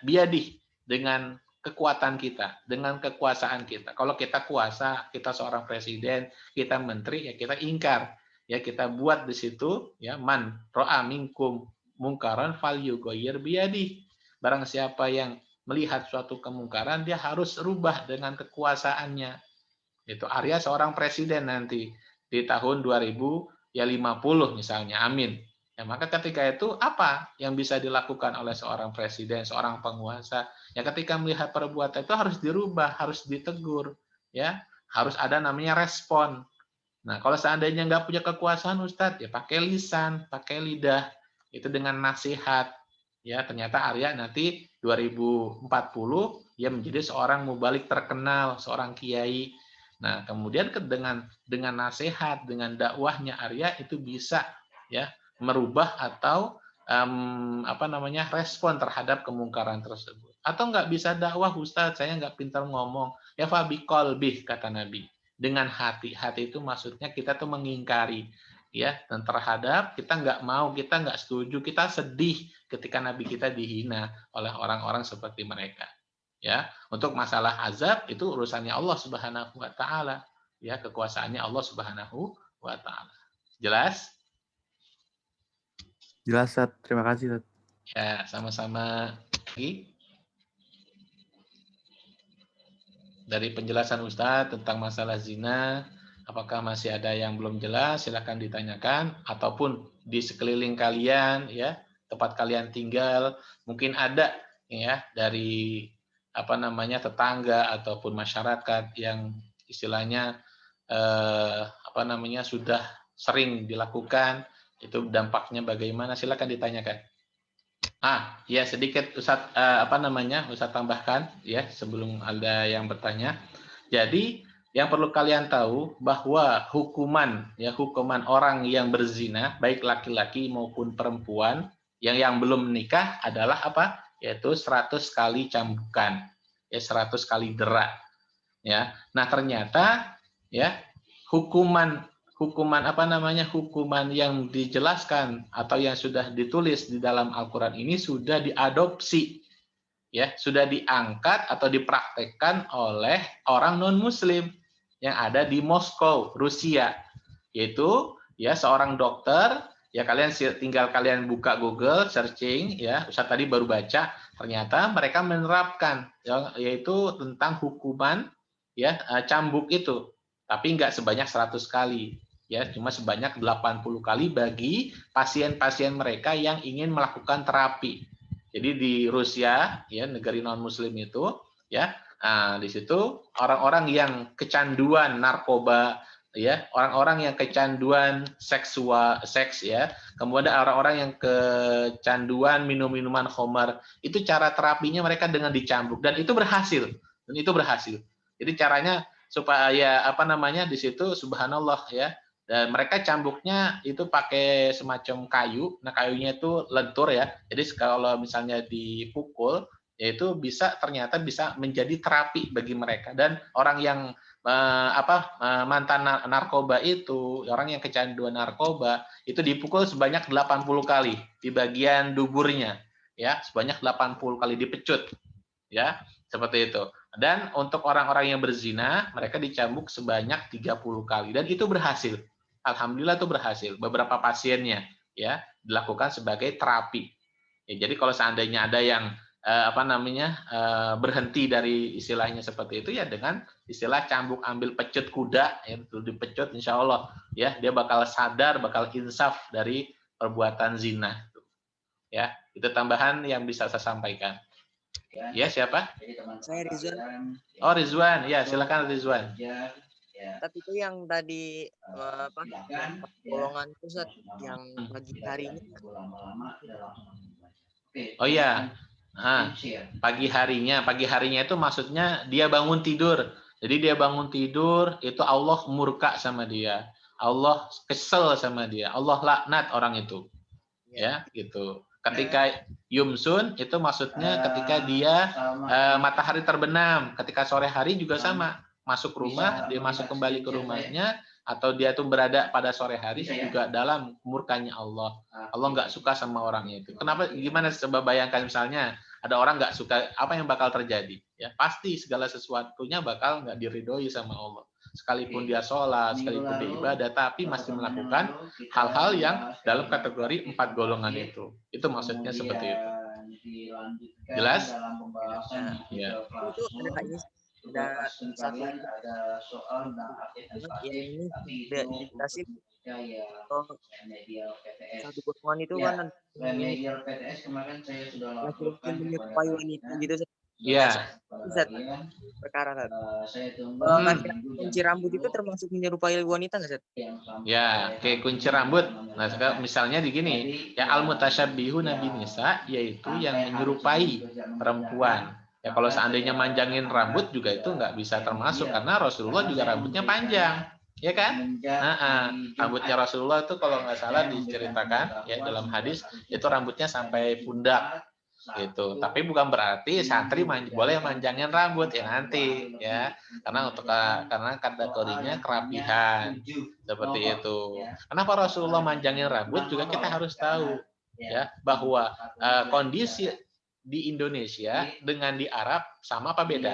biadih dengan kekuatan kita, dengan kekuasaan kita. Kalau kita kuasa, kita seorang presiden, kita menteri, ya kita ingkar. Ya kita buat di situ, ya man ro'a minkum mungkaran falyughayyir biyadi. Barang siapa yang melihat suatu kemungkaran, dia harus rubah dengan kekuasaannya. Itu Arya seorang presiden nanti di tahun 2050 misalnya, amin. Ya, maka ketika itu apa yang bisa dilakukan oleh seorang presiden, seorang penguasa? Ya ketika melihat perbuatan itu harus dirubah, harus ditegur, ya harus ada namanya respon. Nah kalau seandainya nggak punya kekuasaan Ustadz, ya pakai lisan, pakai lidah, itu dengan nasihat. Ya ternyata Arya nanti 2040 ya menjadi seorang mubalik terkenal, seorang kiai. Nah kemudian dengan nasihat, dengan dakwahnya Arya itu bisa ya merubah atau respon terhadap kemungkaran tersebut. Atau nggak bisa dakwah Ustadz, saya nggak pintar ngomong. Ya fabi kolbih kata Nabi. Dengan hati. Hati itu maksudnya kita tuh mengingkari. Ya, dan terhadap kita nggak mau, kita nggak setuju, kita sedih ketika Nabi kita dihina oleh orang-orang seperti mereka. Ya, untuk masalah azab itu urusannya Allah Subhanahu wa taala. Ya, kekuasaannya Allah Subhanahu wa taala. Jelas? Jelas, Ustaz. Terima kasih, Ustaz. Ya, sama-sama. Dari penjelasan Ustadz tentang masalah zina, apakah masih ada yang belum jelas? Silakan ditanyakan. Ataupun di sekeliling kalian, ya tempat kalian tinggal, mungkin ada ya dari tetangga ataupun masyarakat yang istilahnya sudah sering dilakukan. Itu dampaknya bagaimana? Silakan ditanyakan. Ya sedikit Ustadz Ustadz tambahkan ya sebelum ada yang bertanya. Jadi yang perlu kalian tahu bahwa hukuman orang yang berzina baik laki-laki maupun perempuan yang belum menikah adalah apa? yaitu 100 kali cambukan, ya 100 kali derak. Ya, nah ternyata ya hukuman hukuman yang dijelaskan atau yang sudah ditulis di dalam Al-Quran ini sudah diadopsi, ya sudah diangkat atau dipraktekkan oleh orang non Muslim yang ada di Moskow, Rusia, yaitu ya seorang dokter. Ya kalian tinggal kalian buka Google searching, ya Ustaz tadi baru baca, ternyata mereka menerapkan yaitu tentang hukuman ya cambuk itu, tapi nggak sebanyak 100 kali, ya cuma sebanyak 80 kali bagi pasien-pasien mereka yang ingin melakukan terapi. Jadi di Rusia, ya negeri non Muslim itu, ya di situ orang-orang yang kecanduan narkoba, ya orang-orang yang kecanduan seks, ya kemudian orang-orang yang kecanduan minum-minuman khamar, itu cara terapinya mereka dengan dicambuk, dan itu berhasil. Jadi caranya supaya di situ subhanallah ya, dan mereka cambuknya itu pakai semacam kayu. Nah kayunya itu lentur ya, jadi kalau misalnya dipukul yaitu ternyata bisa menjadi terapi bagi mereka. Dan orang yang mantan narkoba itu, orang yang kecanduan narkoba itu dipukul sebanyak 80 kali di bagian duburnya, ya sebanyak 80 kali dipecut, ya seperti itu. Dan untuk orang-orang yang berzina mereka dicambuk sebanyak 30 kali, dan itu berhasil. Alhamdulillah itu berhasil. Beberapa pasiennya ya dilakukan sebagai terapi. Ya, jadi kalau seandainya ada yang berhenti dari istilahnya seperti itu, ya dengan istilah cambuk ambil pecut kuda, ya itu dipecut, insya Allah ya dia bakal sadar, bakal insaf dari perbuatan zina. Ya itu tambahan yang bisa saya sampaikan. Ya siapa? Saya Rizwan. Oh Rizwan, ya silakan Rizwan. Tapi itu yang tadi golongan pusat yang pagi harinya. Oh iya. Pagi harinya itu maksudnya dia bangun tidur. Jadi dia bangun tidur itu Allah murka sama dia, Allah kesel sama dia, Allah laknat orang itu, ya gitu. Ketika yumsun itu maksudnya ketika dia matahari terbenam, ketika sore hari juga sama, masuk rumah, dia masuk kembali ke rumahnya, atau dia tuh berada pada sore hari juga dalam murkanya Allah. Allah nggak suka sama orangnya itu. Kenapa? Gimana? Coba bayangkan misalnya ada orang nggak suka, apa yang bakal terjadi? Ya pasti segala sesuatunya bakal nggak diridhoi sama Allah. Sekalipun dia sholat, sekalipun dia ibadah, tapi masih melakukan hal-hal yang dalam kategori 4 golongan itu. Itu maksudnya seperti itu. Jelas? Ya. Itu ada satu yang ini tidak dikasih satu golongan itu kan laki-laki menyerupai wanita gitu. Iya. Perkara kunci rambut itu termasuk menyerupai wanita nggak, Zat? Ya, kayak kunci rambut. Nah, misalnya di gini, ya al-mutasyabbihu nabi nisa, yaitu yang menyerupai perempuan. Ya kalau seandainya manjangin rambut juga itu nggak bisa termasuk, karena Rasulullah juga rambutnya panjang, ya kan? Rambutnya Rasulullah itu kalau nggak salah diceritakan ya dalam hadis itu rambutnya sampai pundak. Gitu. Tapi bukan berarti santri boleh manjangin rambut ya nanti ya, karena kategorinya kerapihan seperti itu. Kenapa Rasulullah manjangin rambut juga kita harus tahu ya bahwa kondisi di Indonesia dengan di Arab sama apa beda?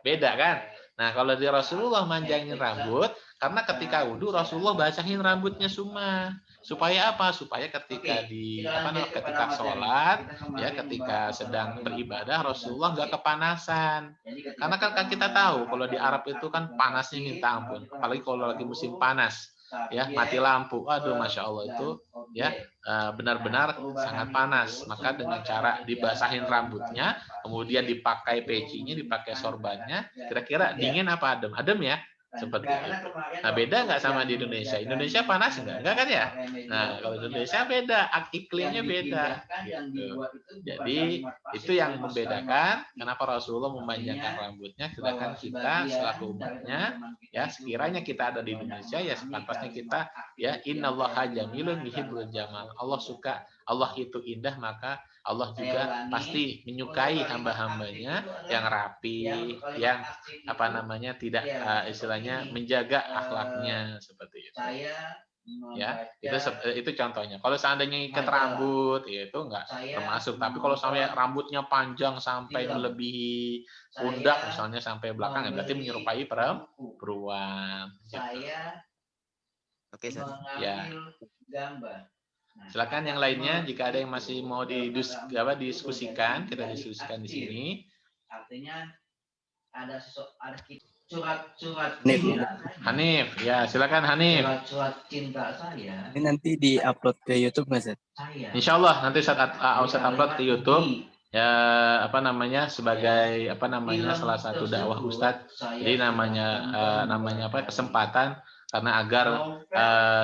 Beda kan? Nah kalau di Rasulullah manjangin rambut karena ketika wudhu Rasulullah basahin rambutnya semua. Supaya apa? Supaya ketika ketika sholat, ya ketika sedang beribadah Rasulullah nggak kepanasan. Karena kan kita tahu kalau di Arab itu kan panasnya minta ampun, apalagi kalau lagi musim panas, ya mati lampu, aduh masya Allah itu, ya benar-benar sangat panas. Maka dengan cara dibasahin rambutnya, kemudian dipakai pecinya, dipakai sorbannya, kira-kira dingin apa adem? Adem ya. seperti itu. Nah, beda nggak sama di Indonesia? Indonesia panas nggak kan ya? Nah, kalau di Indonesia beda, iklimnya beda. Gitu. Jadi itu yang membedakan kenapa Rasulullah memanjangkan rambutnya, sedangkan kita selaku umatnya, ya sekiranya kita ada di Indonesia, ya sepantasnya kita, ya innallaha jamilun yuhibbul jamal. Allah suka, Allah itu indah, maka Allah juga pasti menyukai hamba-hambanya yang rapi, yang apa namanya tidak istilahnya menjaga akhlaknya seperti itu. Ya, itu contohnya. Kalau seandainya ikat rambut, ya itu enggak termasuk. Tapi kalau sampai rambutnya panjang sampai melebihi pundak, misalnya sampai belakang, ya berarti menyerupai perempuan. Gitu. Oke, Ustaz. Ya. Silakan yang lainnya jika ada yang masih mau didiskusikan, kita diskusikan di sini. Artinya ada surat Hanif, ya silakan Hanif. Surat cinta saya. Ini nanti di-upload ke YouTube nggak, Zat? Insya Allah nanti saat upload ke YouTube, ya apa namanya sebagai apa namanya salah satu dakwah Ustadz. Jadi namanya apa kesempatan. Karena agar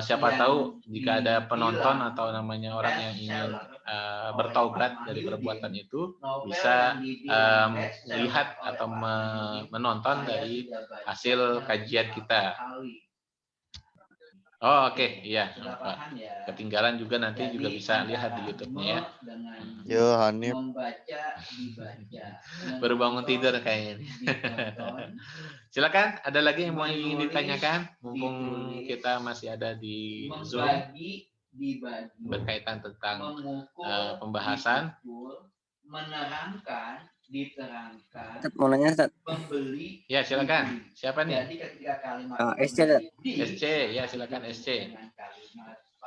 siapa tahu jika ada penonton atau namanya orang yang ingin bertaubat dari perbuatan itu bisa melihat atau menonton dari hasil kajian kita. Oh oke. Iya. Ketinggalan juga nanti juga bisa lihat di YouTube-nya ya. Yo Hanif. Baru bangun tidur kayaknya. Silakan, ada lagi yang mau ingin ditanyakan? Mumpung kita masih ada di Zoom berkaitan tentang pembahasan. Menerangkan, diterangkan. Zat, mau nanya, Zat. Pembeli. Ya silakan. Siapa nih? Jadi ketika kalimat SC, Zat. SC, ya silakan SC.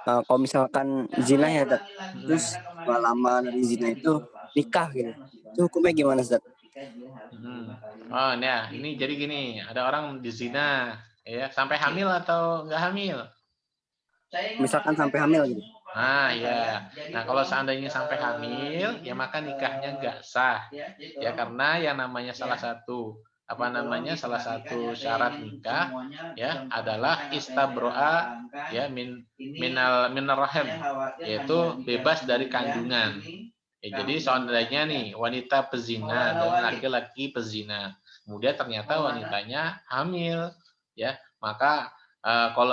Kalau misalkan zina ya, Zat. Terus lama dari zina itu nikah gitu. Itu hukumnya gimana, Zat? Oh, nah ini jadi gini, ada orang di zina, ya sampai hamil atau nggak hamil? Misalkan sampai hamil gitu. Nah ya, nah kalau seandainya sampai hamil, ya maka nikahnya nggak sah, ya karena yang namanya salah satu salah satu syarat nikah, ya adalah istabro'a, ya minal rahim, yaitu bebas dari kandungan. Ya, jadi seandainya nih wanita pezina dan laki-laki pezina, kemudian ternyata wanitanya hamil, ya maka kalau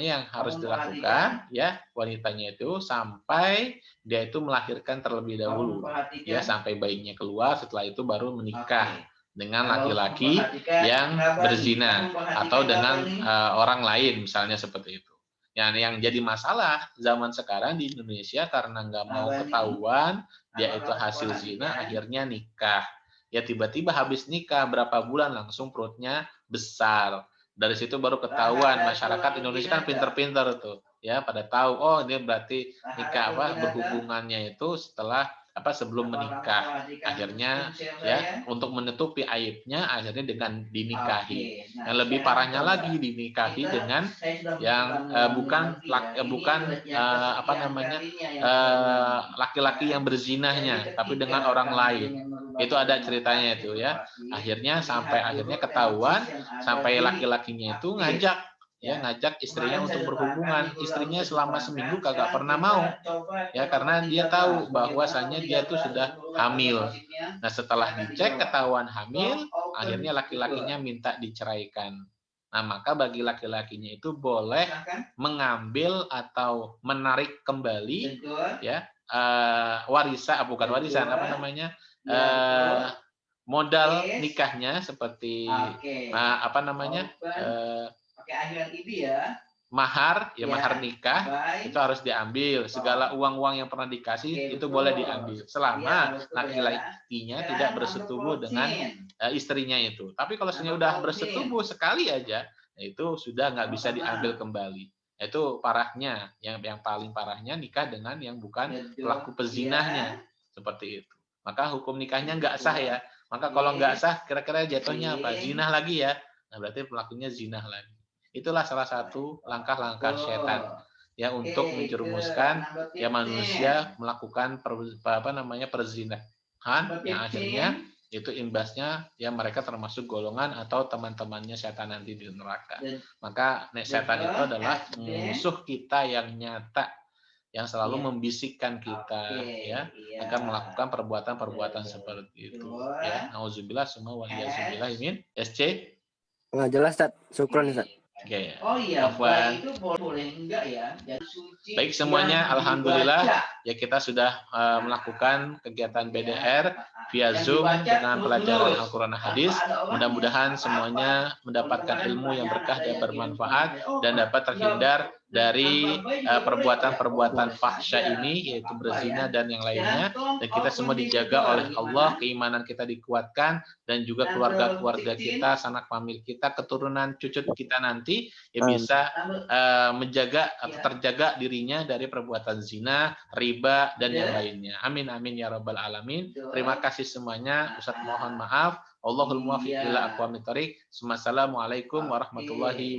yang harus dilakukan, ya wanitanya itu sampai dia itu melahirkan terlebih dahulu, ya sampai bayinya keluar, setelah itu baru menikah dengan laki-laki yang berzina atau dengan orang lain misalnya seperti itu. Yang jadi masalah zaman sekarang di Indonesia karena nggak mau ketahuan dia itu hasil zina, akhirnya nikah. Ya tiba-tiba habis nikah berapa bulan langsung perutnya besar. Dari situ baru ketahuan. Masyarakat Indonesia kan pinter-pinter tuh, ya pada tahu oh ini berarti nikah berhubungannya itu setelah sebelum menikah. Akhirnya ya untuk menutupi aibnya akhirnya dengan dinikahi. Yang lebih parahnya lagi dinikahi dengan yang bukan laki-laki yang berzinahnya, tapi dengan orang lain. Itu ada ceritanya itu ya. Akhirnya ketahuan sampai laki-lakinya itu ngajak istrinya untuk berhubungan. Istrinya selama seminggu kagak pernah mau, ya karena dia tahu bahwasanya dia tuh sudah hamil. Nah setelah dicek ketahuan hamil, akhirnya laki-lakinya minta diceraikan. Nah maka bagi laki-lakinya itu boleh mengambil atau menarik kembali, ya modal nikahnya seperti mahar nikah itu harus diambil. Segala uang-uang yang pernah dikasih itu boleh diambil selama laki-lakinya tidak bersetubuh dengan istrinya itu. Tapi kalau sudah bersetubuh sekali aja, itu sudah nggak bisa diambil kembali. Itu parahnya, yang paling parahnya nikah dengan yang bukan pelaku pezinahnya seperti itu. Maka hukum nikahnya nggak sah ya. Maka kalau nggak sah, kira-kira jatuhnya apa? Zinah lagi ya. Nah berarti pelakunya zinah lagi. Itulah salah satu langkah-langkah setan ya untuk menjerumuskan ya manusia melakukan perzinahan yang akhirnya Itu imbasnya ya mereka termasuk golongan atau teman-temannya setan nanti di neraka. Maka setan itu adalah musuh kita yang nyata, yang selalu membisikkan kita ya akan melakukan perbuatan-perbuatan seperti itu ya. Nauzubillah summa waliyazubillah min SC. Nggak jelas, Ustaz. Syukron, Ustaz. Oke. Oh iya, Afwan. itu boleh enggak ya? Jadi suci Baik semuanya, yang alhamdulillah dibaca. ya kita sudah melakukan kegiatan BDR via Yang Zoom dibaca dengan pelajaran terus-menerus. Al-Quran Tanpa Hadis. ada orangnya. Mudah-mudahan Apa-apa. semuanya mendapatkan Kalau ilmu yang banyak berkah ada dan yang bermanfaat ilmu. dan dapat terhindar dari perbuatan-perbuatan fahsya Iya. ini, yaitu Apa-apa berzina ya. dan yang lainnya. Dan Dan kita semua dijaga oleh Allah, keimanan kita dikuatkan, dan juga keluarga-keluarga kita, sanak famil kita, keturunan cucu kita nanti ya bisa menjaga atau terjaga dirinya dari perbuatan zina, riba, dan yang lainnya. Amin amin ya rabbal alamin. Terima kasih semuanya. Ustaz mohon maaf. Allahul muwaffiq ila aqwamit thoriq. Assalamualaikum warahmatullahi wabarakatuh.